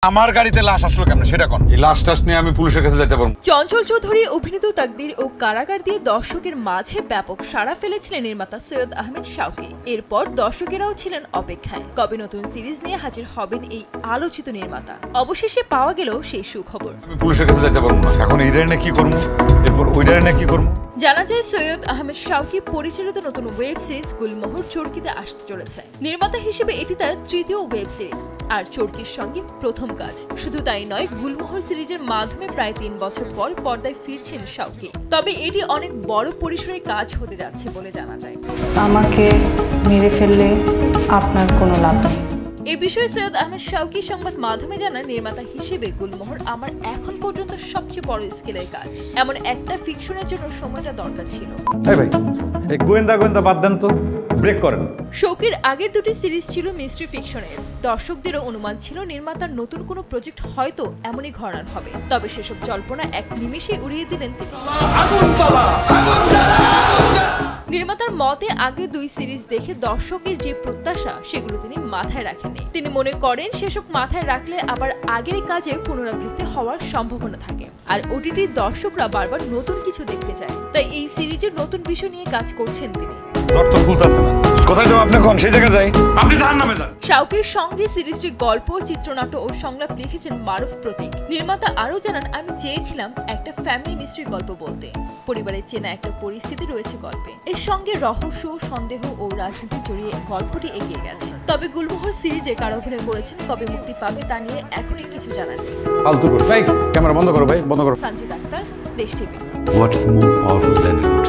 আমার গাড়িতে লাশ আসলো কেমন সেটা কোন? এই লাশ টাশ নিয়ে আমি পুলিশের কাছে যেতে পারবো। চঞ্চল চৌধুরী অভিনীত তাকদীর ও কারাগার দিয়ে দর্শকের মাঝে ব্যাপক সাড়া ফেলেছিলেন নির্মাতা সৈয়দ আহমেদ শাওকী। এরপর দর্শকেরাও ছিলেন অপেক্ষায় কবে নতুন সিরিজ নিয়ে হাজির হবেন এই আলোচিত নির্মাতা। অবশেষে পাওয়া গেল সেই সুখবর। আমি পুলিশের কাছে যেতে পারবো না। এখন এই ডাইনে কি করব, এরপর ওই ডাইনে কি করব। জানা যায় সৈয়দ আহমেদ শাওকী পরিচালিত নতুন ওয়েব সিরিজ গুলমোহর চরকিতে আসতে চলেছে। নির্মাতা হিসেবে এটি তার তৃতীয় ওয়েব সিরিজ আর চরকির সঙ্গে প্রথম কাজ। শুধু তাই নয়, গুলমোহর সিরিজের মাধ্যমে প্রায় ৩ বছর পর পর্দায় ফিরছেন শাওকী। তবে এটি অনেক বড় পরিসরে কাজ হতে যাচ্ছে বলে জানা যায়। আমাকে মেরে ফেললে আপনার কোনো লাভ নেই। এই বিষয়ে সৈয়দ আহমেদ শাওকী সংবাদ মাধ্যমে জানান, নির্মাতা হিসেবে গুলমোহর আমার এখন পর্যন্ত সবচেয়ে বড় স্কেলের কাজ। এমন একটা ফিকশনের জন্য সময়টা দরকার ছিল। ভাই এই গোয়েন্দা বাদ দেন তো, ব্রেক করেন। শাওকীর আগের দুটি সিরিজ ছিল মিস্ট্রি ফিকশনের। দর্শকদেরও অনুমান ছিল নির্মাতার নতুন কোনো প্রজেক্ট হয়তো এমনই ঘরানার হবে। তবে সেসব জল্পনা এক নিমেষেই উড়িয়ে দিলেন তিনি। নির্মাতার মতে আগে দুই সিরিজ দেখে দর্শকের যে প্রত্যাশা সেগুলো তিনি মাথায় রাখেননি। তিনি মনে করেন সেসব মাথায় রাখলে আবার আগের কাজে পুনরাবৃত্তি হওয়ার সম্ভাবনা থাকে। আর ওটিটির দর্শকরা বারবার নতুন কিছু দেখতে চায়, তাই এই সিরিজের নতুন বিষয় নিয়ে কাজ করছেন তিনি। কোথায় যাও আপনি? কোন সেই জায়গায় যাই? আপনি জাহান্নামে যান। শাওকীর সঙ্গে সিরিজটির গল্প, চিত্রনাট্য ও সংলাপ লিখেছেন মারুফ প্রতীক। নির্মাতা আরও জানান, আমি চেয়েছিলাম একটা ফ্যামিলি মিস্ট্রি গল্প বলতে। পরিবারের চেনা একটা পরিস্থিতি রয়েছে গল্পে। এর সঙ্গে রহস্য, সন্দেহ ও রাজনীতি জড়িয়ে গল্পটি এগিয়ে গেছে। তবে গুলমোহর সিরিজে কারা অভিনয় করেছেন, কবে মুক্তি পাবে তা নিয়ে এখনই কিছু জানার নেই। ফালতু করো ভাই, ক্যামেরা বন্ধ করো ভাই, বন্ধ করো। সানজিদ আক্তার, দেশ TV. What's more powerful than your